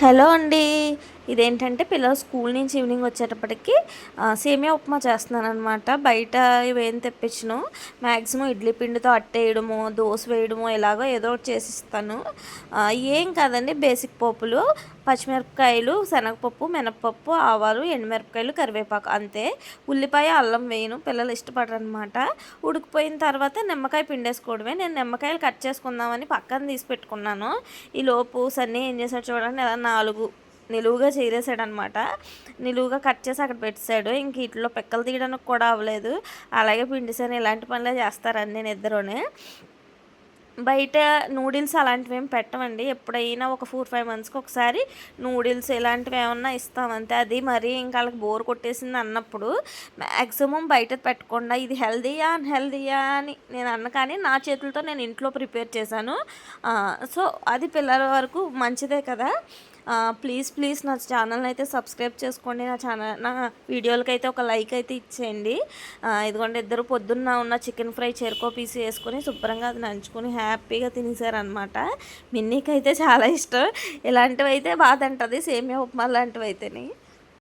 Hello అండి. ఇదేంటంటే పిల్లలు స్కూల్ నుంచి ఈవినింగ్ వచ్చేటప్పటికి సేమియా ఉప్మా చేస్తున్నాననమాట. బయట ఇవేం తెప్పించను. మ్యాక్సిమం ఇడ్లీ పిండితో అట్టేయడమో, దోస వేయడమో ఎలాగో ఏదో ఒకటి చేసిస్తాను. ఏం కాదండి, బేసిక్ పోపులు పచ్చిమిరపకాయలు, శనగపప్పు, మినపప్పు, ఆవాలు, ఎండుమిరపకాయలు, కరివేపాకు అంతే. ఉల్లిపాయ, అల్లం వేయను, పిల్లలు ఇష్టపడరనమాట. ఉడికిపోయిన తర్వాత నిమ్మకాయ పిండేసుకోవడమే. నేను నిమ్మకాయలు కట్ చేసుకుందామని పక్కన తీసి పెట్టుకున్నాను. ఈలోపు సన్నీ ఏం చేశాడు చూడండి, అలా 4 నిలువుగా చీరేసాడనమాట. నిలువుగా కట్ చేసి అక్కడ పెట్టేశాడు. ఇంక వీటిలో పిక్కలు తీయడానికి కూడా అవ్వలేదు. అలాగే పిండిసాను. ఇలాంటి పనులే చేస్తారని నేను ఇద్దరునే. బయట నూడిల్స్ అలాంటివి ఏమి పెట్టమండి. ఎప్పుడైనా ఒక 4-5 మంత్స్కి ఒకసారి నూడిల్స్ ఇలాంటివి ఏమన్నా ఇస్తామంతే. అది మరీ ఇంకా వాళ్ళకి బోర్ కొట్టేసింది అన్నప్పుడు మ్యాక్సిమం బయట పెట్టకుండా ఇది హెల్దీయా అన్హెల్దీయా అని నేను అన్న, కానీ నా చేతులతో నేను ఇంట్లో ప్రిపేర్ చేశాను. సో అది పిల్లల వరకు మంచిదే కదా. ప్లీజ్ నా ఛానల్ని అయితే సబ్స్క్రైబ్ చేసుకోండి. నా వీడియోలకి అయితే ఒక లైక్ అయితే ఇచ్చేయండి. ఇదిగోండి, ఇద్దరు పొద్దున్న ఉన్న చికెన్ ఫ్రై చెరుకో పీస్ వేసుకొని శుభ్రంగా అది నంచుకొని హ్యాపీగా తినేసారనమాట. మిన్నీకి అయితే చాలా ఇష్టం. ఇలాంటివి అయితే బాధ అంటుంది, సేమియా ఉప్మా లాంటివి అయితేనే.